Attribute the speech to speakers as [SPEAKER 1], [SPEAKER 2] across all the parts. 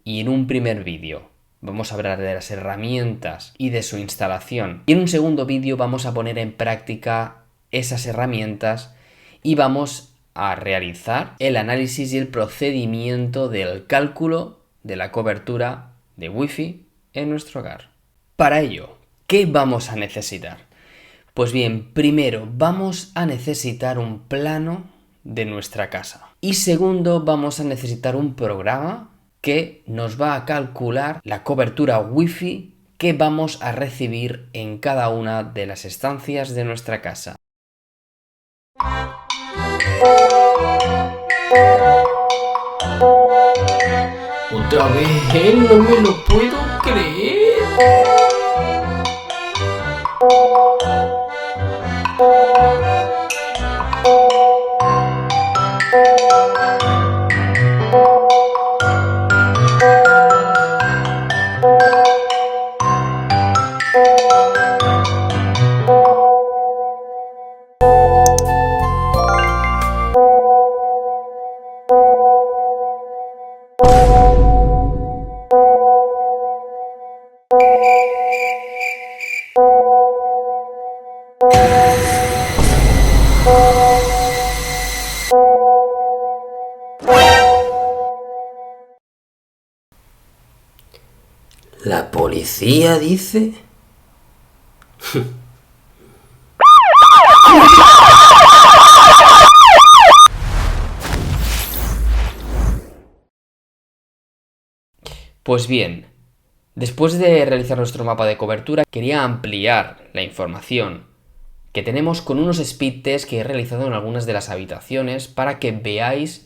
[SPEAKER 1] y en un primer vídeo vamos a hablar de las herramientas y de su instalación. Y en un segundo vídeo vamos a poner en práctica esas herramientas y vamos a realizar el análisis y el procedimiento del cálculo de la cobertura de Wi-Fi en nuestro hogar. Para ello, ¿qué vamos a necesitar? Pues bien, primero vamos a necesitar un plano de nuestra casa. Y segundo, vamos a necesitar un programa que nos va a calcular la cobertura Wi-Fi que vamos a recibir en cada una de las estancias de nuestra casa.
[SPEAKER 2] ¿Otra vez? No me lo puedo creer. ¿La policía dice?
[SPEAKER 1] Pues bien, después de realizar nuestro mapa de cobertura, quería ampliar la información que tenemos con unos speed tests que he realizado en algunas de las habitaciones para que veáis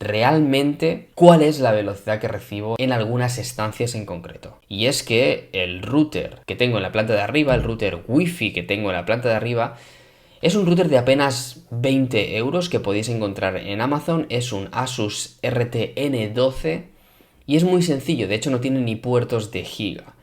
[SPEAKER 1] realmente cuál es la velocidad que recibo en algunas estancias en concreto. Y es que el router que tengo en la planta de arriba, el router Wi-Fi que tengo en la planta de arriba, es un router de apenas 20 euros que podéis encontrar en Amazon. Es un Asus RTN12 y es muy sencillo, de hecho no tiene ni puertos de giga.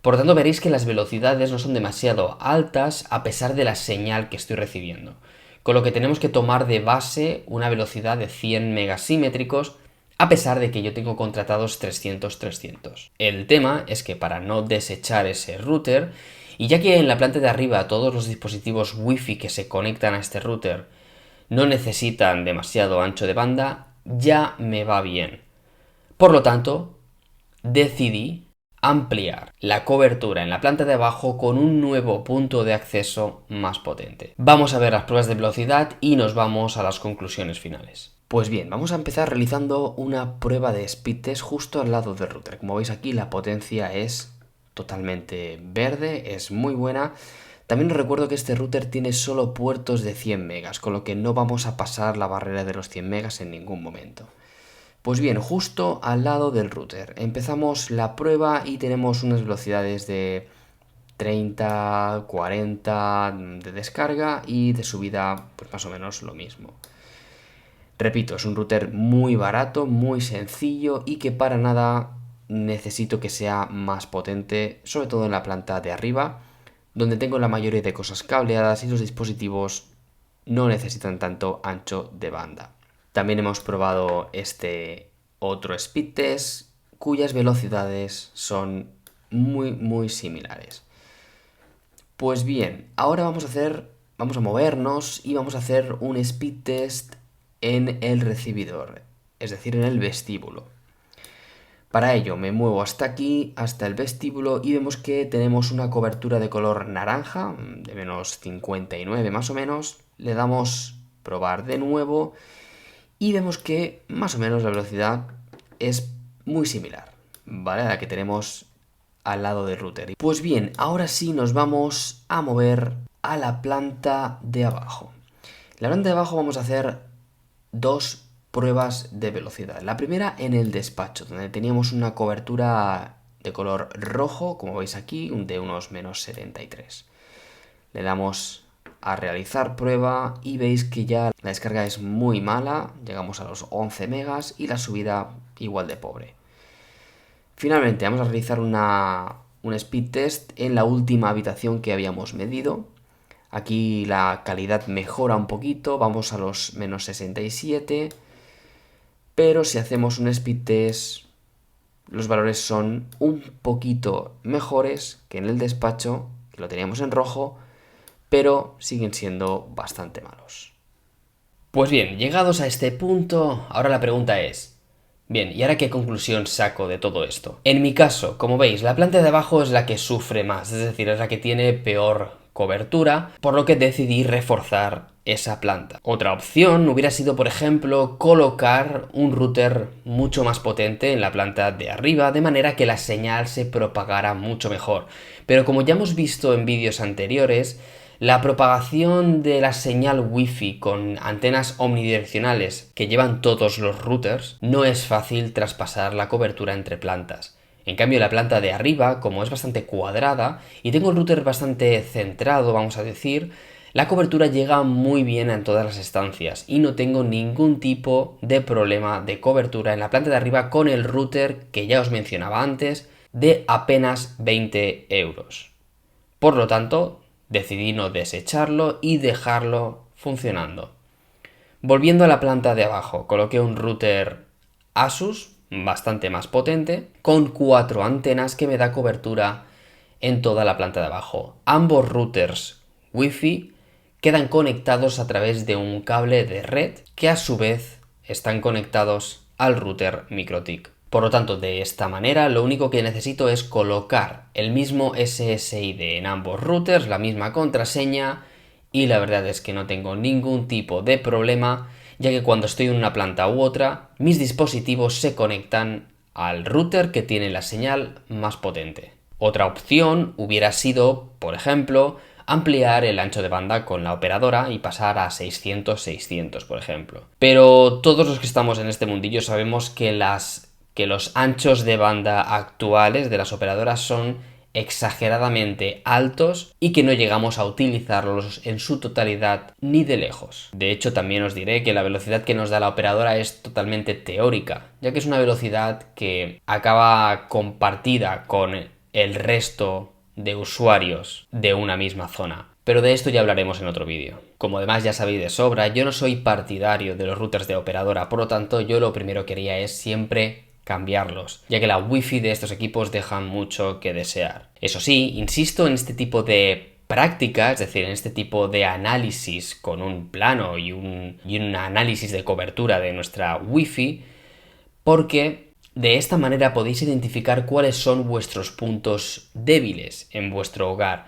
[SPEAKER 1] Por lo tanto veréis que las velocidades no son demasiado altas a pesar de la señal que estoy recibiendo. Con lo que tenemos que tomar de base una velocidad de 100 megasímétricos a pesar de que yo tengo contratados 300-300. El tema es que para no desechar ese router, y ya que en la planta de arriba todos los dispositivos Wi-Fi que se conectan a este router no necesitan demasiado ancho de banda, ya me va bien. Por lo tanto, decidí ampliar la cobertura en la planta de abajo con un nuevo punto de acceso más potente. Vamos a ver las pruebas de velocidad y nos vamos a las conclusiones finales. Pues bien, vamos a empezar realizando una prueba de speed test justo al lado del router. Como veis aquí, la potencia es totalmente verde, es muy buena. También os recuerdo que este router tiene solo puertos de 100 megas, con lo que no vamos a pasar la barrera de los 100 megas en ningún momento. Pues bien, justo al lado del router empezamos la prueba y tenemos unas velocidades de 30, 40 de descarga y de subida pues más o menos lo mismo. Repito, es un router muy barato, muy sencillo y que para nada necesito que sea más potente, sobre todo en la planta de arriba, donde tengo la mayoría de cosas cableadas y los dispositivos no necesitan tanto ancho de banda. También hemos probado este otro speed test cuyas velocidades son muy similares. Pues bien, ahora vamos a movernos y vamos a hacer un speed test en el recibidor, es decir, en el vestíbulo. Para ello me muevo hasta aquí, hasta el vestíbulo, y vemos que tenemos una cobertura de color naranja, de menos 59 más o menos. Le damos probar de nuevo y vemos que más o menos la velocidad es muy similar, ¿vale? A la que tenemos al lado del router. Pues bien, ahora sí nos vamos a mover a la planta de abajo. En la planta de abajo vamos a hacer dos pruebas de velocidad. La primera en el despacho, donde teníamos una cobertura de color rojo, como veis aquí, de unos menos 73. Le damos a realizar prueba y veis que ya la descarga es muy mala, llegamos a los 11 megas y la subida igual de pobre. Finalmente vamos a realizar un speed test en la última habitación que habíamos medido. Aquí la calidad mejora un poquito, vamos a los menos 67, pero si hacemos un speed test los valores son un poquito mejores que en el despacho, que lo teníamos en rojo, pero siguen siendo bastante malos. Pues bien, llegados a este punto, ahora la pregunta es, bien, ¿y ahora qué conclusión saco de todo esto? En mi caso, como veis, la planta de abajo es la que sufre más, es decir, es la que tiene peor cobertura, por lo que decidí reforzar esa planta. Otra opción hubiera sido, por ejemplo, colocar un router mucho más potente en la planta de arriba, de manera que la señal se propagara mucho mejor. Pero como ya hemos visto en vídeos anteriores, la propagación de la señal Wi-Fi con antenas omnidireccionales que llevan todos los routers no es fácil traspasar la cobertura entre plantas. En cambio, la planta de arriba, como es bastante cuadrada y tengo el router bastante centrado, vamos a decir, la cobertura llega muy bien en todas las estancias y no tengo ningún tipo de problema de cobertura en la planta de arriba con el router que ya os mencionaba antes de apenas 20 euros. Por lo tanto, decidí no desecharlo y dejarlo funcionando. Volviendo a la planta de abajo, coloqué un router Asus bastante más potente con 4 antenas que me da cobertura en toda la planta de abajo. Ambos routers Wi-Fi quedan conectados a través de un cable de red que a su vez están conectados al router MikroTik. Por lo tanto, de esta manera lo único que necesito es colocar el mismo SSID en ambos routers, la misma contraseña, y la verdad es que no tengo ningún tipo de problema, ya que cuando estoy en una planta u otra, mis dispositivos se conectan al router que tiene la señal más potente. Otra opción hubiera sido, por ejemplo, ampliar el ancho de banda con la operadora y pasar a 600-600, por ejemplo. Pero todos los que estamos en este mundillo sabemos que los anchos de banda actuales de las operadoras son exageradamente altos y que no llegamos a utilizarlos en su totalidad ni de lejos. De hecho, también os diré que la velocidad que nos da la operadora es totalmente teórica, ya que es una velocidad que acaba compartida con el resto de usuarios de una misma zona. Pero de esto ya hablaremos en otro vídeo. Como además ya sabéis de sobra, yo no soy partidario de los routers de operadora, por lo tanto yo lo primero que haría es siempre cambiarlos, ya que la Wi-Fi de estos equipos deja mucho que desear. Eso sí, insisto en este tipo de práctica, es decir, en este tipo de análisis con un plano y un análisis de cobertura de nuestra Wi-Fi, porque de esta manera podéis identificar cuáles son vuestros puntos débiles en vuestro hogar.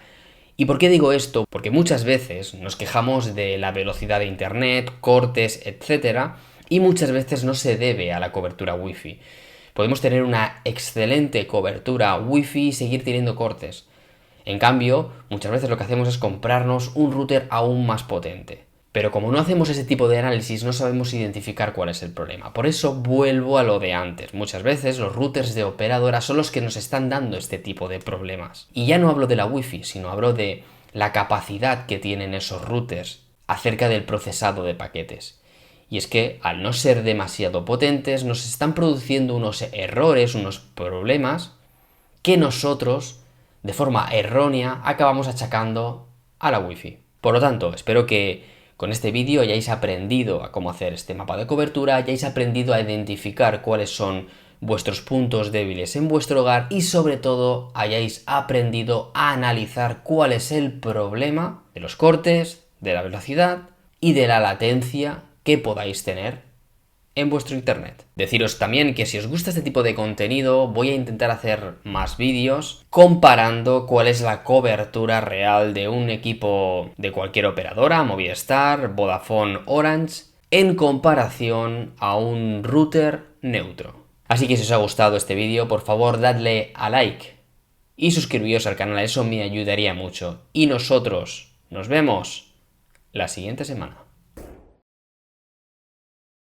[SPEAKER 1] ¿Y por qué digo esto? Porque muchas veces nos quejamos de la velocidad de internet, cortes, etc. y muchas veces no se debe a la cobertura Wi-Fi. Podemos tener una excelente cobertura Wi-Fi y seguir teniendo cortes. En cambio, muchas veces lo que hacemos es comprarnos un router aún más potente. Pero como no hacemos ese tipo de análisis, no sabemos identificar cuál es el problema. Por eso vuelvo a lo de antes. Muchas veces los routers de operadora son los que nos están dando este tipo de problemas. Y ya no hablo de la Wi-Fi, sino hablo de la capacidad que tienen esos routers acerca del procesado de paquetes. Y es que, al no ser demasiado potentes, nos están produciendo unos errores, unos problemas que nosotros, de forma errónea, acabamos achacando a la Wi-Fi. Por lo tanto, espero que con este vídeo hayáis aprendido a cómo hacer este mapa de cobertura, hayáis aprendido a identificar cuáles son vuestros puntos débiles en vuestro hogar y sobre todo hayáis aprendido a analizar cuál es el problema de los cortes, de la velocidad y de la latencia que podáis tener en vuestro internet. Deciros también que si os gusta este tipo de contenido voy a intentar hacer más vídeos comparando cuál es la cobertura real de un equipo de cualquier operadora, Movistar, Vodafone, Orange, en comparación a un router neutro. Así que si os ha gustado este vídeo, por favor dadle a like y suscribíos al canal, eso me ayudaría mucho. Y nosotros nos vemos la siguiente semana.